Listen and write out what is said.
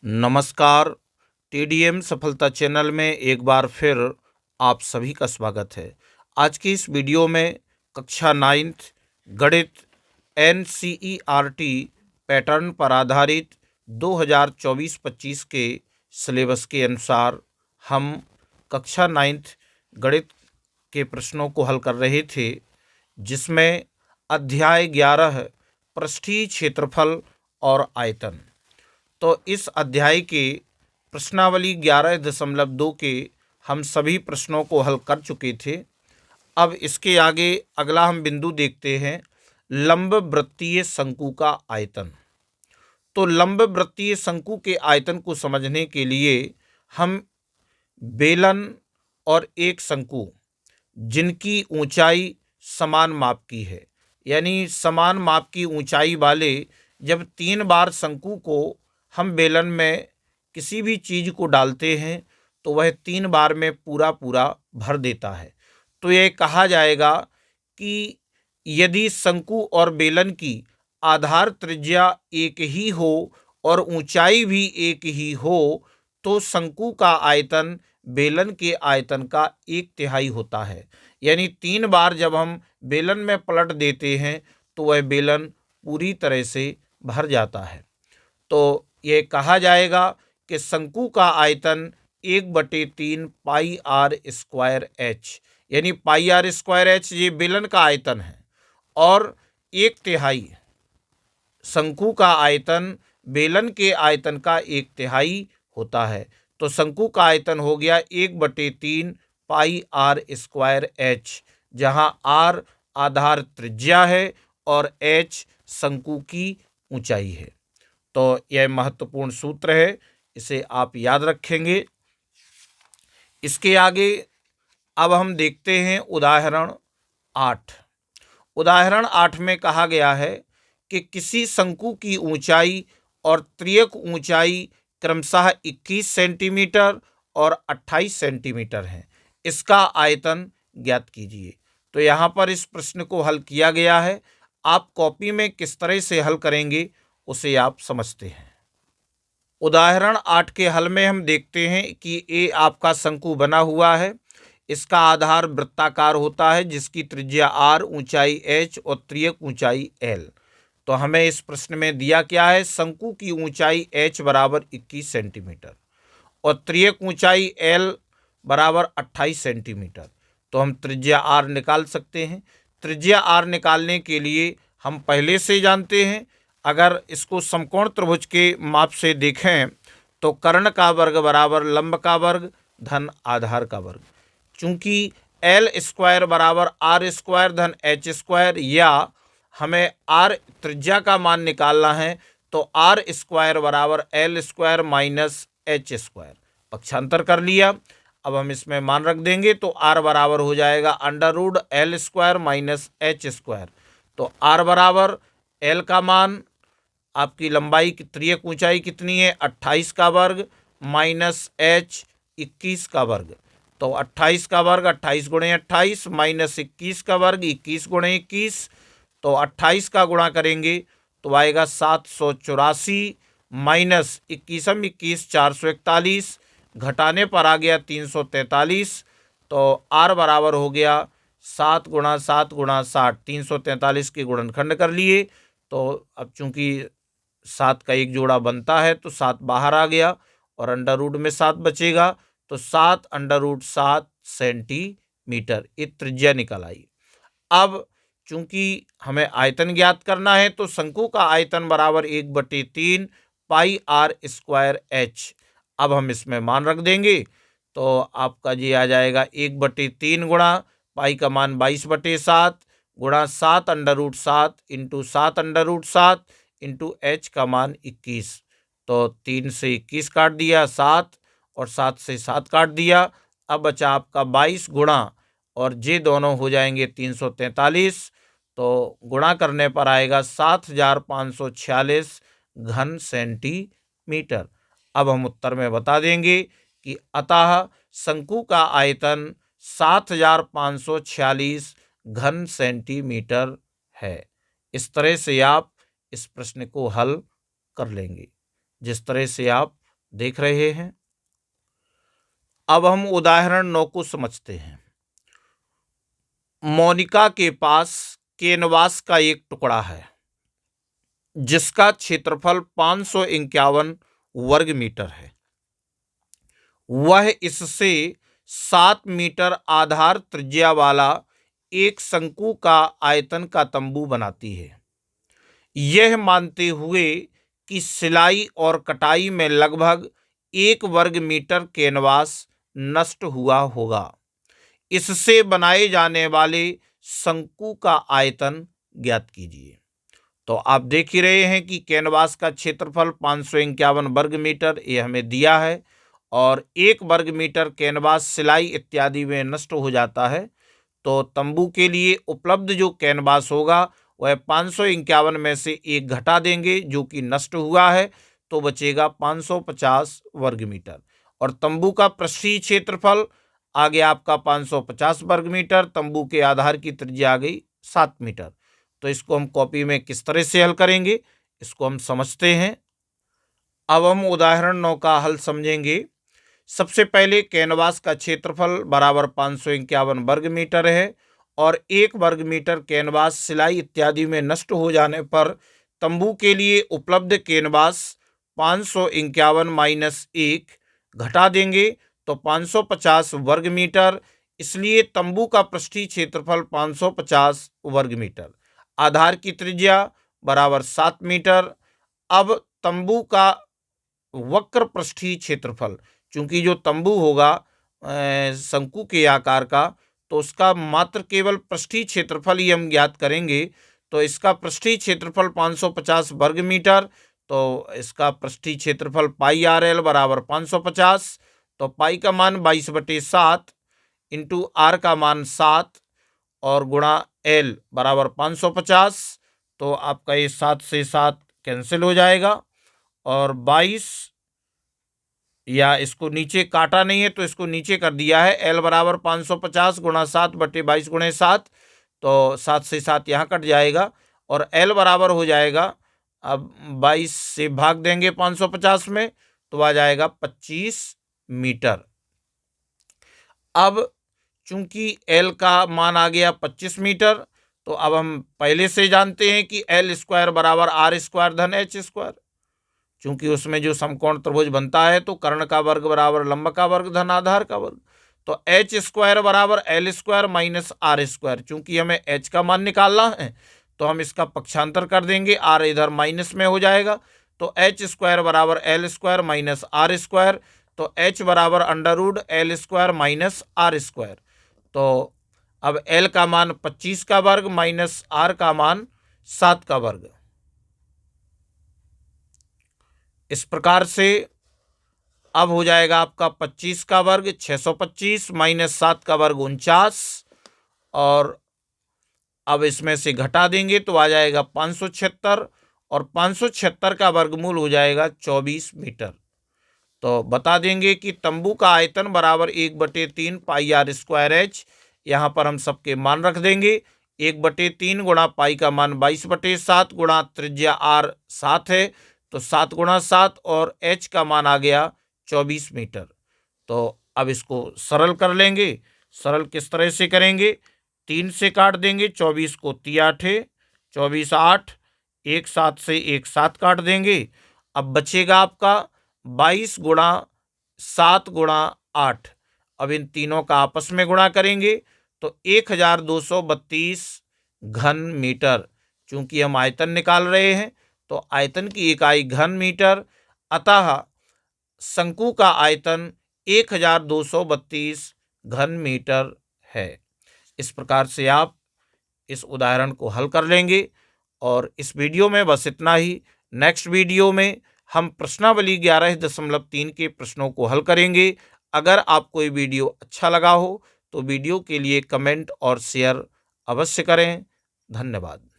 नमस्कार। टीडीएम सफलता चैनल में एक बार फिर आप सभी का स्वागत है। आज की इस वीडियो में कक्षा 9th गणित एनसीईआरटी पैटर्न पर आधारित 2024-25 के सिलेबस के अनुसार हम कक्षा 9th गणित के प्रश्नों को हल कर रहे थे, जिसमें अध्याय 11 पृष्ठीय क्षेत्रफल और आयतन। तो इस अध्याय के प्रश्नावली 11.2 के हम सभी प्रश्नों को हल कर चुके थे। अब इसके आगे अगला हम बिंदु देखते हैं, लंब वृत्तीय शंकु का आयतन। तो लंब वृत्तीय शंकु के आयतन को समझने के लिए हम बेलन और एक शंकु जिनकी ऊंचाई समान माप की है, यानी समान माप की ऊंचाई वाले जब 3 बार शंकु को हम बेलन में किसी भी चीज को डालते हैं तो वह 3 बार में पूरा पूरा भर देता है। तो यह कहा जाएगा कि यदि शंकु और बेलन की आधार त्रिज्या एक ही हो और ऊंचाई भी एक ही हो तो शंकु का आयतन बेलन के आयतन का 1/3 होता है। यानी 3 बार जब हम बेलन में पलट देते हैं तो वह बेलन पूरी तरह से भर जाता है। तो ये कहा जाएगा कि शंकु का आयतन 1/3 पाई आर स्क्वायर एच, यानी पाई आर स्क्वायर एच ये बेलन का आयतन है और 1/3 शंकु का आयतन बेलन के आयतन का 1/3 होता है। तो शंकु का आयतन हो गया 1/3 पाई आर स्क्वायर एच, जहां आर आधार त्रिज्या है और एच शंकु की ऊंचाई है। तो यह महत्वपूर्ण सूत्र है, इसे आप याद रखेंगे। इसके आगे अब हम देखते हैं उदाहरण 8। उदाहरण 8 में कहा गया है कि किसी शंकु की ऊंचाई और त्रियक ऊंचाई क्रमशः 21 सेंटीमीटर और 28 सेंटीमीटर है। इसका आयतन ज्ञात कीजिए। तो यहाँ पर इस प्रश्न को हल किया गया है। आप कॉपी में किस तरह से हल करेंगे उसे आप समझते हैं। उदाहरण 8 के हल में हम देखते हैं कि ए आपका शंकु बना हुआ है। इसका आधार वृत्ताकार होता है जिसकी त्रिज्या r, ऊंचाई h और त्रियक ऊंचाई l। तो हमें इस प्रश्न में दिया क्या है, शंकु की ऊंचाई h बराबर 21 सेंटीमीटर और त्रियक ऊंचाई l बराबर 28 सेंटीमीटर। तो हम त्रिज्या r निकाल सकते हैं। त्रिज्या r निकालने के लिए हम पहले से जानते हैं, अगर इसको समकोण त्रिभुज के माप से देखें तो कर्ण का वर्ग बराबर लंब का वर्ग धन आधार का वर्ग। चूंकि एल स्क्वायर बराबर आर स्क्वायर धन एच स्क्वायर, या हमें आर त्रिज्या का मान निकालना है तो आर स्क्वायर बराबर l square minus h square, पक्षांतर कर लिया। अब हम इसमें मान रख देंगे तो आर बराबर हो जाएगा under root l square minus h square. तो आर बराबर एल का मान, आपकी लंबाई की त्रियक ऊंचाई कितनी है 28 का वर्ग माइनस एच 21 का वर्ग। तो 28 का वर्ग 28 गुणे 28 माइनस 21 का वर्ग 21 गुणे 21। तो 28 का गुणा करेंगे तो आएगा 784 माइनस 21 441, घटाने पर आ गया 343। तो आर बराबर हो गया 7 गुणा 7 गुणा 60, 343 के गुणनखंड कर लिए। तो अब चूंकि 7 का एक जोड़ा बनता है तो 7 बाहर आ गया और अंडर रूट में 7 बचेगा। तो 7 अंडर रूट 7 सेंटीमीटर ये त्रिज्या निकल आई। अब चूंकि हमें आयतन ज्ञात करना है तो शंकु का आयतन बराबर 1/3 पाई आर स्क्वायर एच। अब हम इसमें मान रख देंगे तो आपका जी आ जाएगा 1/3 गुणा पाई का मान 22/7 गुणा 7 under root 7 into 7 under root 7 into h का मान 21। तो 3 से 21 काट दिया 7 और 7 से 7 काट दिया। अब बचा आपका 22 गुणा और जे दोनों हो जाएंगे 343। तो गुणा करने पर आएगा 7546 घन सेंटीमीटर। अब हम उत्तर में बता देंगे कि अतः शंकु का आयतन 7546 घन सेंटीमीटर है। इस तरह से आप इस प्रश्न को हल कर लेंगे, जिस तरह से आप देख रहे हैं। अब हम उदाहरण 9 को समझते हैं। मोनिका के पास कैनवास का एक टुकड़ा है जिसका क्षेत्रफल 551 वर्ग मीटर है। वह इससे 7 मीटर आधार त्रिज्या वाला एक शंकु का आयतन का तंबू बनाती है, यह मानते हुए कि सिलाई और कटाई में लगभग 1 वर्ग मीटर कैनवास नष्ट हुआ होगा। इससे बनाए जाने वाले शंकु का आयतन ज्ञात कीजिए। तो आप देख ही रहे हैं कि कैनवास का क्षेत्रफल 551 वर्ग मीटर ये हमें दिया है, और 1 वर्ग मीटर कैनवास सिलाई इत्यादि में नष्ट हो जाता है। तो तंबू के लिए उपलब्ध जो कैनवास होगा वह 551 में से 1 घटा देंगे जो कि नष्ट हुआ है, तो बचेगा 550 वर्ग मीटर। और तंबू का पृष्ठीय क्षेत्रफल आ गया आपका 550 वर्ग मीटर। तंबू के आधार की त्रिज्या आ गई 7 मीटर। तो इसको हम कॉपी में किस तरह से हल करेंगे इसको हम समझते हैं। अब हम उदाहरण 9 का हल समझेंगे। सबसे पहले कैनवास का क्षेत्रफल बराबर 551 वर्ग मीटर है, और 1 वर्ग मीटर कैनवास सिलाई इत्यादि में नष्ट हो जाने पर तंबू के लिए उपलब्ध कैनवास 551 माइनस 1 घटा देंगे तो 550 वर्ग मीटर। इसलिए तंबू का पृष्ठीय क्षेत्रफल 550 वर्ग मीटर, आधार की त्रिज्या बराबर 7 मीटर। अब तंबू का वक्र पृष्ठीय क्षेत्रफल, चूंकि जो तंबू होगा शंकु के आकार का, तो उसका मात्र केवल पृष्ठीय क्षेत्रफल ही हम ज्ञात करेंगे। तो इसका पृष्ठीय क्षेत्रफल 550 वर्ग मीटर, तो इसका पृष्ठीय क्षेत्रफल पाई आर एल बराबर 550। तो पाई का मान 22/7 इंटू आर का मान 7 और गुणा एल बराबर 550। तो आपका ये 7 से 7 कैंसिल हो जाएगा, और 22, या इसको नीचे काटा नहीं है तो इसको नीचे कर दिया है। एल बराबर 550 गुणा 7/22 गुणे 7, तो 7 से 7 यहाँ कट जाएगा, और एल बराबर हो जाएगा, अब 22 से भाग देंगे 550 में तो आ जाएगा 25 मीटर। अब चूंकि एल का मान आ गया 25 मीटर, तो अब हम पहले से जानते हैं कि एल स्क्वायर बराबर आर स्क्वायर धन एच स्क्वायर। चूंकि उसमें जो समकोण त्रिभुज बनता है तो कर्ण का वर्ग बराबर लंब का वर्ग धन आधार का वर्ग। तो एच स्क्वायर बराबर l square minus r square. चूंकि हमें एच का मान निकालना है तो हम इसका पक्षांतर कर देंगे, आर इधर माइनस में हो जाएगा। तो एच स्क्वायर बराबर l square minus r square. तो एच बराबर under root l square minus r square. तो अब एल का मान 25 का वर्ग माइनस आर का मान 7 का वर्ग। इस प्रकार से अब हो जाएगा आपका 25 का वर्ग 625 माइनस 7 का वर्ग 49, और अब इसमें से घटा देंगे तो आ जाएगा 576, और 576 का वर्गमूल हो जाएगा 24 मीटर। तो बता देंगे कि तंबू का आयतन बराबर 1/3 पाई आर स्क्वायर एच। यहाँ पर हम सबके मान रख देंगे। 1/3 गुणा पाई का मान 22/7 गुणा त्रिज्या आर 7 है, तो 7 गुणा 7, और एच का मान आ गया 24 मीटर। तो अब इसको सरल कर लेंगे। सरल किस तरह से करेंगे, 3 से काट देंगे, 24 को 3 8 24 8, 1 7 से 1 7 काट देंगे। अब बचेगा आपका 22 गुणा 7 गुणा 8। अब इन तीनों का आपस में गुणा करेंगे तो 1232 घन मीटर। चूंकि हम आयतन निकाल रहे हैं तो आयतन की इकाई घन मीटर, अतः शंकु का आयतन 1232 घन मीटर है। इस प्रकार से आप इस उदाहरण को हल कर लेंगे। और इस वीडियो में बस इतना ही। नेक्स्ट वीडियो में हम प्रश्नावली 11.3 के प्रश्नों को हल करेंगे। अगर आपको ये वीडियो अच्छा लगा हो तो वीडियो के लिए कमेंट और शेयर अवश्य करें। धन्यवाद।